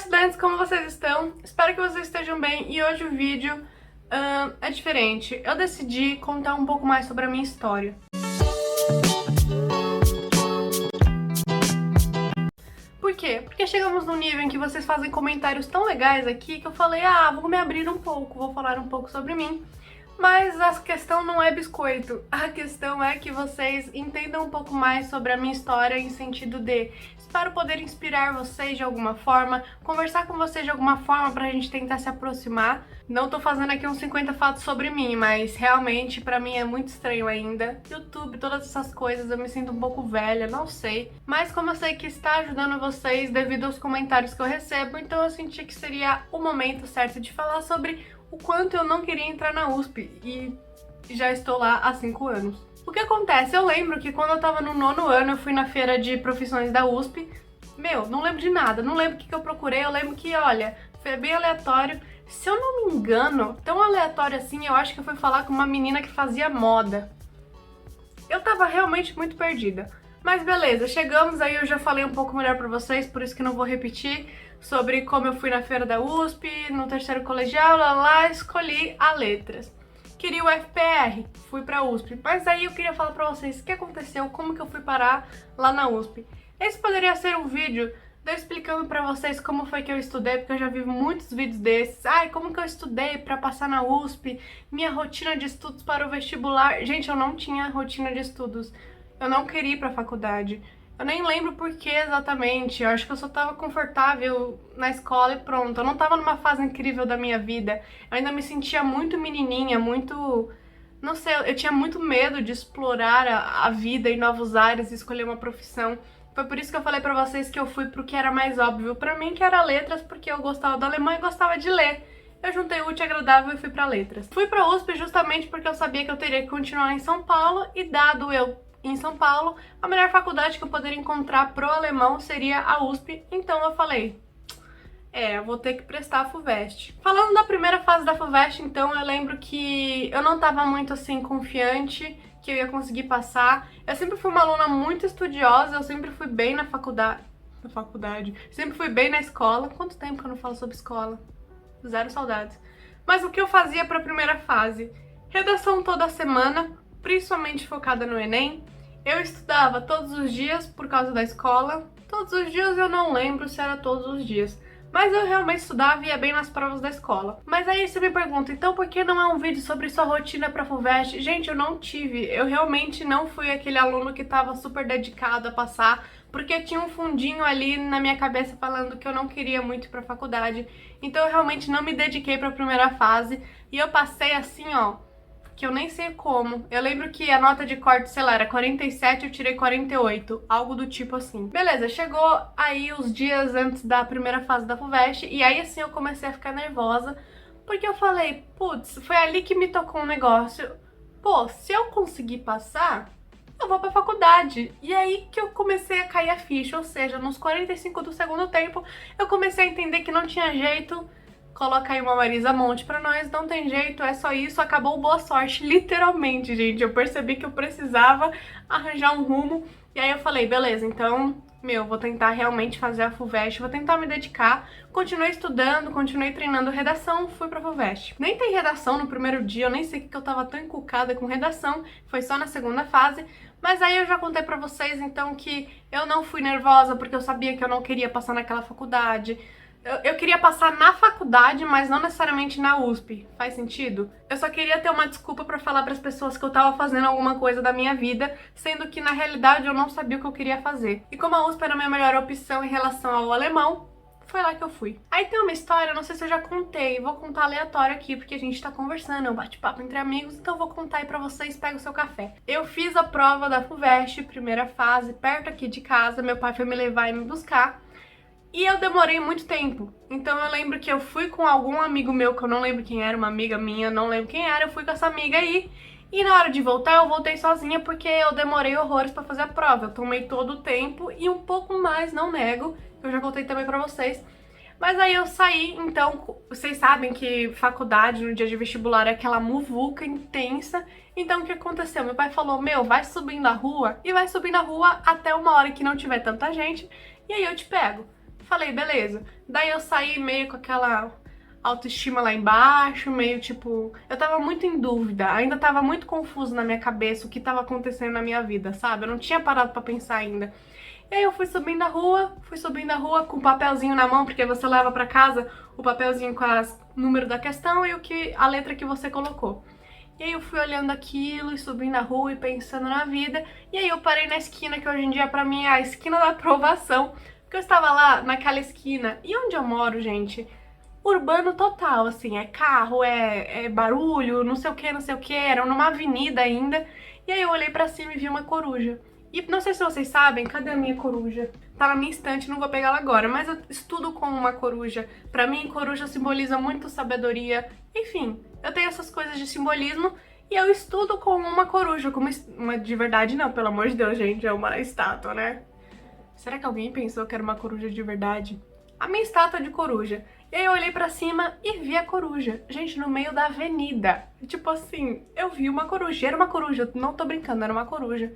estudantes, como vocês estão? Espero que vocês estejam bem e hoje o vídeo é diferente. Eu decidi contar um pouco mais sobre a minha história. Por quê? Porque chegamos num nível em que vocês fazem comentários tão legais aqui que eu falei, vou me abrir um pouco, vou falar um pouco sobre mim. Mas a questão não é biscoito, a questão é que vocês entendam um pouco mais sobre a minha história em sentido de espero poder inspirar vocês de alguma forma, conversar com vocês de alguma forma pra gente tentar se aproximar. Não tô fazendo aqui uns 50 fatos sobre mim, mas realmente pra mim é muito estranho ainda. YouTube, todas essas coisas, eu me sinto um pouco velha, não sei. Mas como eu sei que está ajudando vocês devido aos comentários que eu recebo, então eu senti que seria o momento certo de falar sobre o quanto eu não queria entrar na USP e já estou lá há 5 anos. O que acontece? Eu lembro que quando eu tava no 9º ano eu fui na feira de profissões da USP. Não lembro de nada, não lembro o que eu procurei, eu lembro que, olha, foi bem aleatório. Se eu não me engano, tão aleatório assim, eu acho que eu fui falar com uma menina que fazia moda. Eu tava realmente muito perdida. Mas beleza, chegamos aí, eu já falei um pouco melhor pra vocês, por isso que não vou repetir, sobre como eu fui na feira da USP, no 3º colegial, lá, escolhi a letras. Queria o FPR, fui pra USP, mas aí eu queria falar pra vocês o que aconteceu, como que eu fui parar lá na USP. Esse poderia ser um vídeo de eu explicando pra vocês como foi que eu estudei, porque eu já vi muitos vídeos desses. Como que eu estudei pra passar na USP, minha rotina de estudos para o vestibular. Gente, eu não tinha rotina de estudos. Eu não queria ir pra faculdade. Eu nem lembro por que exatamente. Eu acho que eu só tava confortável na escola e pronto. Eu não tava numa fase incrível da minha vida. Eu ainda me sentia muito menininha, muito... Não sei, eu tinha muito medo de explorar a vida em novos ares e escolher uma profissão. Foi por isso que eu falei pra vocês que eu fui pro que era mais óbvio pra mim, que era letras, porque eu gostava do alemão e gostava de ler. Eu juntei o útil e agradável e fui pra letras. Fui pra USP justamente porque eu sabia que eu teria que continuar em São Paulo e dado eu em São Paulo, a melhor faculdade que eu poderia encontrar pro alemão seria a USP, então eu falei, eu vou ter que prestar a FUVEST. Falando da primeira fase da FUVEST, então, eu lembro que eu não tava muito, assim, confiante que eu ia conseguir passar. Eu sempre fui uma aluna muito estudiosa, eu sempre fui bem na faculdade, sempre fui bem na escola. Quanto tempo que eu não falo sobre escola? Zero saudades. Mas o que eu fazia pra primeira fase? Redação toda semana, principalmente focada no Enem. Eu estudava todos os dias por causa da escola. Todos os dias eu não lembro se era todos os dias. Mas eu realmente estudava e ia bem nas provas da escola. Mas aí você me pergunta, então por que não é um vídeo sobre sua rotina pra FUVEST? Gente, eu não tive. Eu realmente não fui aquele aluno que tava super dedicado a passar, porque tinha um fundinho ali na minha cabeça falando que eu não queria muito ir pra faculdade. Então eu realmente não me dediquei pra primeira fase. E eu passei assim, que eu nem sei como. Eu lembro que a nota de corte, sei lá, era 47, eu tirei 48, algo do tipo assim. Beleza, chegou aí os dias antes da primeira fase da FUVEST, e aí assim eu comecei a ficar nervosa, porque eu falei, putz, foi ali que me tocou um negócio. Pô, se eu conseguir passar, eu vou pra faculdade. E aí que eu comecei a cair a ficha, ou seja, nos 45 do segundo tempo, eu comecei a entender que não tinha jeito. Coloca aí uma Marisa Monte pra nós, não tem jeito, é só isso, acabou, boa sorte, literalmente, gente. Eu percebi que eu precisava arranjar um rumo, e aí eu falei, beleza, então, vou tentar realmente fazer a FUVEST, vou tentar me dedicar. Continuei estudando, continuei treinando redação, fui pra FUVEST. Nem tem redação no primeiro dia, eu nem sei que eu tava tão encucada com redação, foi só na segunda fase. Mas aí eu já contei pra vocês, então, que eu não fui nervosa porque eu sabia que eu não queria passar naquela faculdade. Eu queria passar na faculdade, mas não necessariamente na USP. Faz sentido? Eu só queria ter uma desculpa pra falar pras pessoas que eu tava fazendo alguma coisa da minha vida, sendo que na realidade eu não sabia o que eu queria fazer. E como a USP era a minha melhor opção em relação ao alemão, foi lá que eu fui. Aí tem uma história, não sei se eu já contei, vou contar aleatório aqui, porque a gente tá conversando, é um bate-papo entre amigos, então eu vou contar aí pra vocês, pega o seu café. Eu fiz a prova da FUVEST, primeira fase, perto aqui de casa, meu pai foi me levar e me buscar. E eu demorei muito tempo, então eu lembro que eu fui com algum amigo meu, que eu não lembro quem era, uma amiga minha, não lembro quem era, eu fui com essa amiga aí, e na hora de voltar eu voltei sozinha porque eu demorei horrores pra fazer a prova, eu tomei todo o tempo e um pouco mais, não nego, eu já contei também pra vocês. Mas aí eu saí, então, vocês sabem que faculdade no dia de vestibular é aquela muvuca intensa, então o que aconteceu? Meu pai falou, vai subindo a rua, e vai subindo a rua até uma hora que não tiver tanta gente, e aí eu te pego. falei, beleza. Daí eu saí meio com aquela autoestima lá embaixo, meio tipo... Eu tava muito em dúvida, ainda tava muito confuso na minha cabeça o que tava acontecendo na minha vida, sabe? Eu não tinha parado pra pensar ainda. E aí eu fui subindo a rua com o papelzinho na mão, porque você leva pra casa o papelzinho com o número da questão e a letra que você colocou. E aí eu fui olhando aquilo e subindo a rua e pensando na vida. E aí eu parei na esquina, que hoje em dia pra mim é a esquina da aprovação. Porque eu estava lá naquela esquina. E onde eu moro, gente, urbano total, assim, é carro, é barulho, não sei o que, não sei o que. Era numa avenida ainda. E aí eu olhei pra cima e vi uma coruja. E não sei se vocês sabem, cadê a minha coruja? Tá na minha estante, não vou pegar ela agora, mas eu estudo com uma coruja. Pra mim, coruja simboliza muito sabedoria. Enfim, eu tenho essas coisas de simbolismo e eu estudo com uma coruja, como uma de verdade não, pelo amor de Deus, gente, é uma estátua, né? Será que alguém pensou que era uma coruja de verdade? A minha estátua de coruja. E aí eu olhei pra cima e vi a coruja. Gente, no meio da avenida. Tipo assim, eu vi uma coruja. Era uma coruja, não tô brincando, era uma coruja.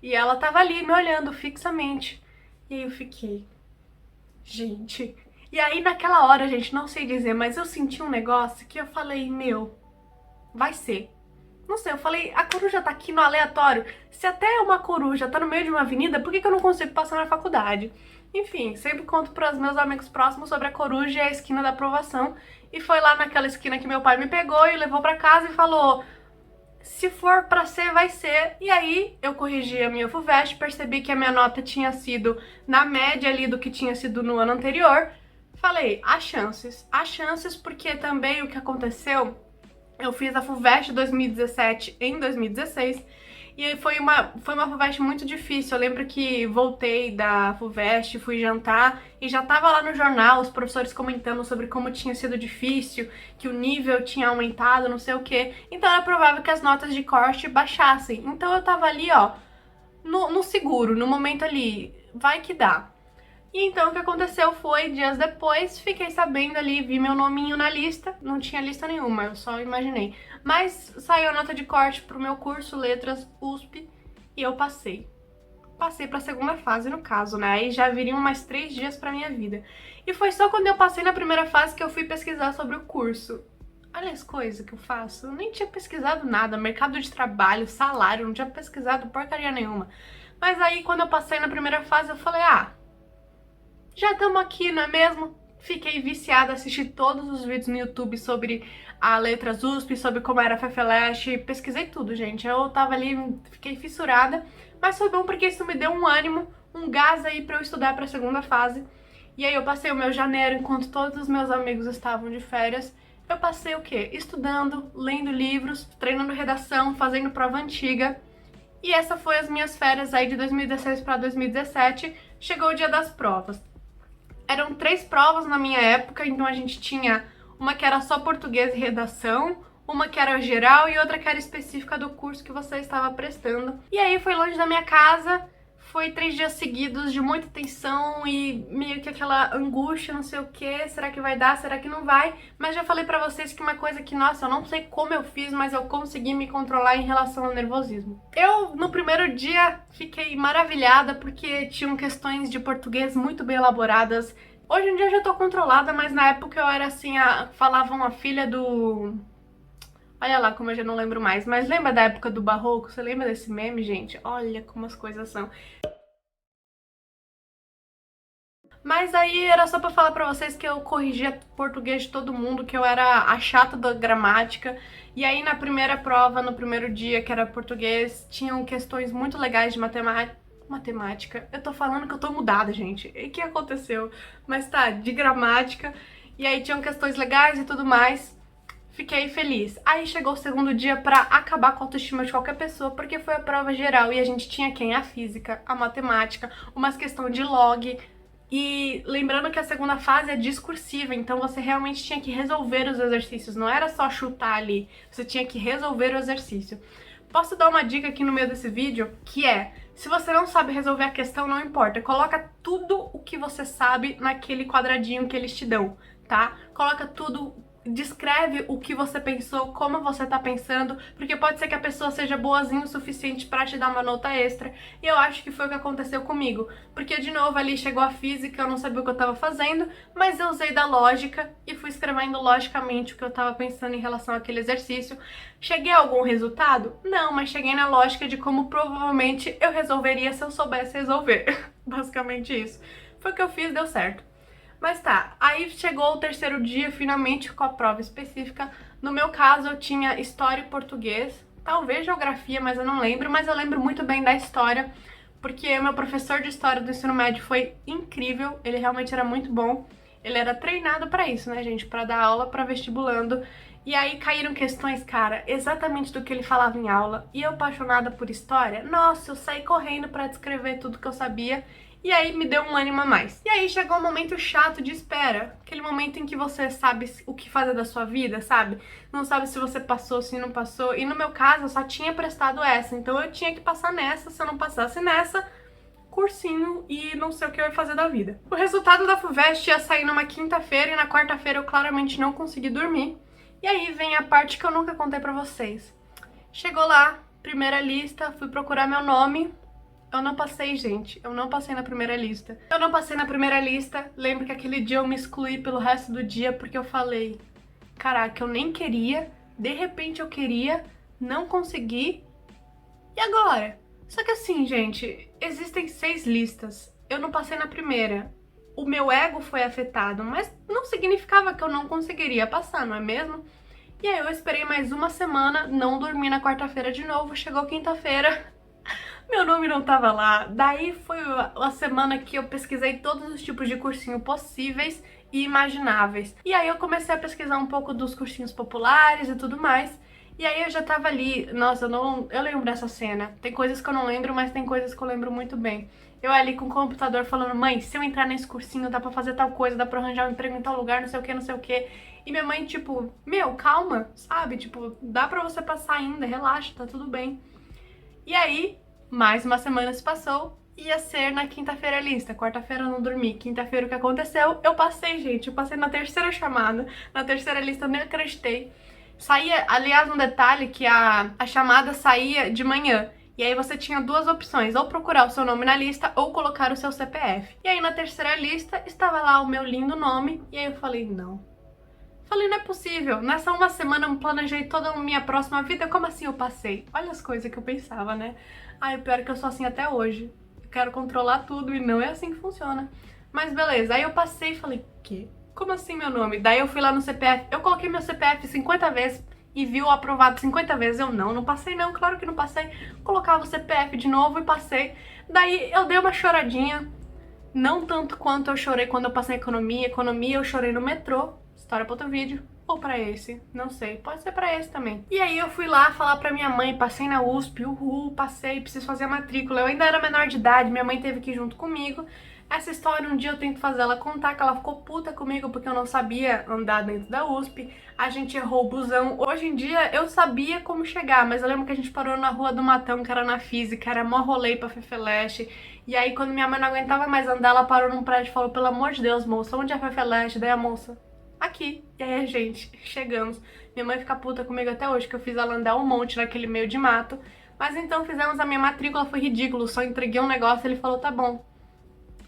E ela tava ali me olhando fixamente. E aí eu fiquei... Gente... E aí naquela hora, gente, não sei dizer, mas eu senti um negócio que eu falei, meu, vai ser. Não sei, eu falei, a coruja tá aqui no aleatório. Se até uma coruja tá no meio de uma avenida, por que eu não consigo passar na faculdade? Enfim, sempre conto pros meus amigos próximos sobre a coruja e a esquina da aprovação. E foi lá naquela esquina que meu pai me pegou e levou pra casa e falou... Se for pra ser, vai ser. E aí eu corrigi a minha FUVEST, percebi que a minha nota tinha sido na média ali do que tinha sido no ano anterior. Falei, há chances porque também o que aconteceu, eu fiz a FUVEST 2017 em 2016 e foi uma FUVEST muito difícil. Eu lembro que voltei da FUVEST, fui jantar e já tava lá no jornal os professores comentando sobre como tinha sido difícil, que o nível tinha aumentado, não sei o que. Então era provável que as notas de corte baixassem. Então eu tava ali, ó, no seguro, no momento ali, vai que dá. E então o que aconteceu foi, dias depois, fiquei sabendo ali, vi meu nominho na lista, não tinha lista nenhuma, eu só imaginei. Mas saiu a nota de corte pro meu curso, Letras USP, e eu passei. Passei pra segunda fase, no caso, né? Aí já viriam mais 3 dias pra minha vida. E foi só quando eu passei na primeira fase que eu fui pesquisar sobre o curso. Olha as coisas que eu faço, eu nem tinha pesquisado nada, mercado de trabalho, salário, não tinha pesquisado porcaria nenhuma. Mas aí quando eu passei na primeira fase eu falei, ah... Já estamos aqui, não é mesmo? Fiquei viciada, assisti todos os vídeos no YouTube sobre a Letras USP, sobre como era a FEFELESH, pesquisei tudo, gente. Eu tava ali, fiquei fissurada, mas foi bom porque isso me deu um ânimo, um gás aí pra eu estudar pra segunda fase. E aí eu passei o meu janeiro, enquanto todos os meus amigos estavam de férias, eu passei o quê? Estudando, lendo livros, treinando redação, fazendo prova antiga. E essa foi as minhas férias aí de 2016 pra 2017, chegou o dia das provas. Eram 3 provas na minha época, então a gente tinha uma que era só português e redação, uma que era geral e outra que era específica do curso que você estava prestando. E aí foi longe da minha casa, foi 3 dias seguidos de muita tensão e meio que aquela angústia, não sei o que, será que vai dar, será que não vai? Mas já falei pra vocês que uma coisa que, nossa, eu não sei como eu fiz, mas eu consegui me controlar em relação ao nervosismo. Eu, no primeiro dia, fiquei maravilhada porque tinham questões de português muito bem elaboradas. Hoje em dia eu já tô controlada, mas na época eu era assim, falavam a filha do... Olha lá como eu já não lembro mais, mas lembra da época do Barroco? Você lembra desse meme, gente? Olha como as coisas são. Mas aí era só pra falar pra vocês que eu corrigia português de todo mundo, que eu era a chata da gramática. E aí na primeira prova, no primeiro dia, que era português, tinham questões muito legais de matemática. Eu tô falando que eu tô mudada, gente. E o que aconteceu? Mas tá, de gramática. E aí tinham questões legais e tudo mais. Fiquei feliz. Aí chegou o segundo dia pra acabar com a autoestima de qualquer pessoa, porque foi a prova geral e a gente tinha quem? A física, a matemática, umas questões de log. E lembrando que a segunda fase é discursiva, então você realmente tinha que resolver os exercícios, não era só chutar ali, você tinha que resolver o exercício. Posso dar uma dica aqui no meio desse vídeo, que é, se você não sabe resolver a questão, não importa, coloca tudo o que você sabe naquele quadradinho que eles te dão, tá? Coloca tudo descreve o que você pensou, como você tá pensando, porque pode ser que a pessoa seja boazinha o suficiente pra te dar uma nota extra, e eu acho que foi o que aconteceu comigo, porque de novo ali chegou a física, eu não sabia o que eu tava fazendo, mas eu usei da lógica e fui escrevendo logicamente o que eu tava pensando em relação àquele exercício. Cheguei a algum resultado? Não, mas cheguei na lógica de como provavelmente eu resolveria se eu soubesse resolver. Basicamente isso. Foi o que eu fiz, deu certo. Mas tá, aí chegou o terceiro dia, finalmente, com a prova específica. No meu caso, eu tinha história e português, talvez geografia, mas eu não lembro. Mas eu lembro muito bem da história, porque o meu professor de história do ensino médio foi incrível, ele realmente era muito bom. Ele era treinado pra isso, né, gente? Pra dar aula pra vestibulando. E aí caíram questões, cara, exatamente do que ele falava em aula. E eu, apaixonada por história, nossa, eu saí correndo pra descrever tudo que eu sabia. E aí me deu um ânimo a mais. E aí chegou um momento chato de espera. Aquele momento em que você sabe o que fazer da sua vida, sabe? Não sabe se você passou, se não passou. E no meu caso, eu só tinha prestado essa. Então eu tinha que passar nessa. Se eu não passasse nessa, cursinho e não sei o que eu ia fazer da vida. O resultado da FUVEST ia sair numa quinta-feira e na quarta-feira eu claramente não consegui dormir. E aí vem a parte que eu nunca contei pra vocês. Chegou lá, primeira lista, fui procurar meu nome. Eu não passei, gente. Eu não passei na primeira lista. Eu não passei na primeira lista. Lembro que aquele dia eu me excluí pelo resto do dia porque eu falei, caraca, eu nem queria, de repente eu queria, não consegui. E agora? Só que assim, gente, existem 6 listas. Eu não passei na primeira. O meu ego foi afetado, mas não significava que eu não conseguiria passar, não é mesmo? E aí eu esperei mais uma semana, não dormi na quarta-feira de novo, chegou quinta-feira, meu nome não tava lá. Daí foi a semana que eu pesquisei todos os tipos de cursinho possíveis e imagináveis. E aí eu comecei a pesquisar um pouco dos cursinhos populares e tudo mais. E aí eu já tava ali, nossa, eu lembro dessa cena. Tem coisas que eu não lembro, mas tem coisas que eu lembro muito bem. Eu ali com o computador falando, mãe, se eu entrar nesse cursinho dá pra fazer tal coisa, dá pra arranjar um emprego em tal lugar, não sei o que, não sei o que. E minha mãe, tipo, meu, calma, sabe? Tipo, dá pra você passar ainda, relaxa, tá tudo bem. E aí, mais uma semana se passou, ia ser na quinta-feira a lista. Quarta-feira eu não dormi. Quinta-feira o que aconteceu? Eu passei, gente. Eu passei na terceira chamada. Na terceira lista eu nem acreditei. Saía, aliás, um detalhe que a chamada saía de manhã. E aí você tinha duas opções, ou procurar o seu nome na lista ou colocar o seu CPF. E aí na terceira lista estava lá o meu lindo nome. E aí eu falei, não. Falei, não é possível. Nessa uma semana eu planejei toda a minha próxima vida. Como assim eu passei? Olha as coisas que eu pensava, né? Ai, o pior é que eu sou assim até hoje. Eu quero controlar tudo e não é assim que funciona. Mas beleza, aí eu passei e falei, quê? Como assim meu nome? Daí eu fui lá no CPF, eu coloquei meu CPF 50 vezes e viu aprovado 50 vezes. Eu não passei não, claro que não passei. Colocava o CPF de novo e passei. Daí eu dei uma choradinha. Não tanto quanto eu chorei quando eu passei economia. Economia eu chorei no metrô. História pra outro vídeo. Ou pra esse, não sei, pode ser pra esse também. E aí eu fui lá falar pra minha mãe, passei na USP, uhul, passei, preciso fazer a matrícula. Eu ainda era menor de idade, minha mãe teve que ir junto comigo. Essa história um dia eu tento fazer ela contar, que ela ficou puta comigo porque eu não sabia andar dentro da USP. A gente errou o busão. Hoje em dia eu sabia como chegar, mas eu lembro que a gente parou na Rua do Matão, que era na física, era mó rolê pra Fefeleste. E aí quando minha mãe não aguentava mais andar, ela parou num prédio e falou, pelo amor de Deus, moça, onde é a Fefeleste? Daí a moça, aqui. E aí, gente, chegamos. Minha mãe fica puta comigo até hoje, que eu fiz ela andar um monte naquele meio de mato. Mas então fizemos a minha matrícula, foi ridículo. Só entreguei um negócio e ele falou, tá bom.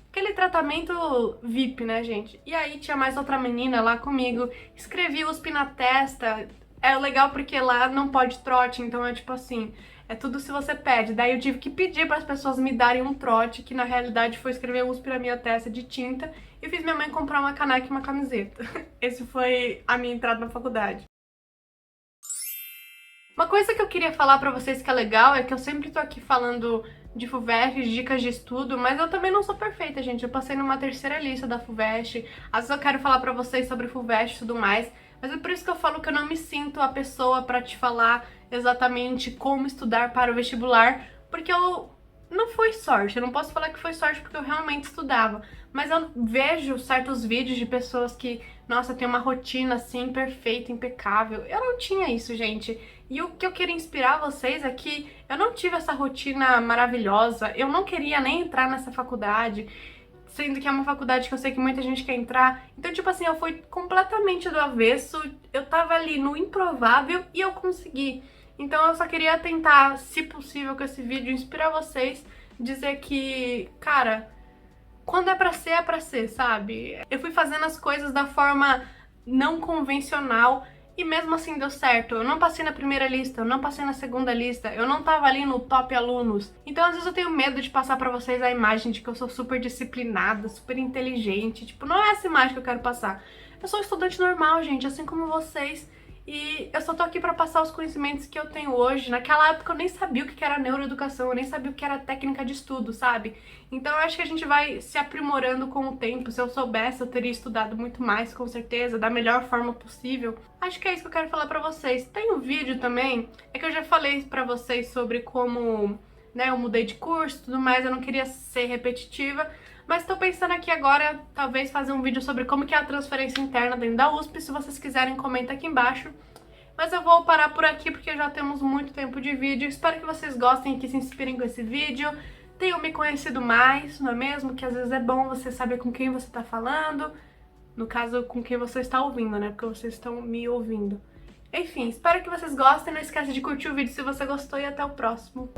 Aquele tratamento VIP, né, gente? E aí tinha mais outra menina lá comigo. Escrevi USP na testa. É legal porque lá não pode trote, então é tipo assim... É tudo se você pede. Daí eu tive que pedir para as pessoas me darem um trote, que na realidade foi escrever USP na minha testa de tinta, e fiz minha mãe comprar uma caneca e uma camiseta. Esse foi a minha entrada na faculdade. Uma coisa que eu queria falar pra vocês que é legal é que eu sempre tô aqui falando de FUVEST, de dicas de estudo, mas eu também não sou perfeita, gente. Eu passei numa terceira lista da FUVEST, às vezes eu quero falar pra vocês sobre FUVEST e tudo mais, mas é por isso que eu falo que eu não me sinto a pessoa pra te falar exatamente como estudar para o vestibular, porque não foi sorte. Eu não posso falar que foi sorte porque eu realmente estudava, mas eu vejo certos vídeos de pessoas que, nossa, tem uma rotina assim perfeita, impecável. Eu não tinha isso, gente. E o que eu queria inspirar vocês é que eu não tive essa rotina maravilhosa, eu não queria nem entrar nessa faculdade. sendo que é uma faculdade que eu sei que muita gente quer entrar. Então, tipo assim, eu fui completamente do avesso, eu tava ali no improvável e eu consegui. Então eu só queria tentar, se possível, com esse vídeo, inspirar vocês, dizer que, cara, quando é pra ser, sabe? Eu fui fazendo as coisas da forma não convencional e mesmo assim deu certo. Eu não passei na primeira lista, eu não passei na segunda lista, eu não tava ali no top alunos. Então às vezes eu tenho medo de passar pra vocês a imagem de que eu sou super disciplinada, super inteligente. Tipo, não é essa imagem que eu quero passar. Eu sou um estudante normal, gente, assim como vocês. E eu só tô aqui pra passar os conhecimentos que eu tenho hoje. Naquela época eu nem sabia o que era neuroeducação, eu nem sabia o que era técnica de estudo, sabe? Então eu acho que a gente vai se aprimorando com o tempo. Se eu soubesse, eu teria estudado muito mais, com certeza, da melhor forma possível. Acho que é isso que eu quero falar pra vocês. Tem um vídeo também, é que eu já falei pra vocês sobre como, né, eu mudei de curso e tudo mais, eu não queria ser repetitiva. Mas tô pensando aqui agora, talvez fazer um vídeo sobre como que é a transferência interna dentro da USP. Se vocês quiserem, comenta aqui embaixo. Mas eu vou parar por aqui porque já temos muito tempo de vídeo. Espero que vocês gostem e que se inspirem com esse vídeo. Tenham me conhecido mais, não é mesmo? Que às vezes é bom você saber com quem você tá falando. No caso, com quem você está ouvindo, né? Porque vocês estão me ouvindo. Enfim, espero que vocês gostem. Não esqueça de curtir o vídeo se você gostou e até o próximo.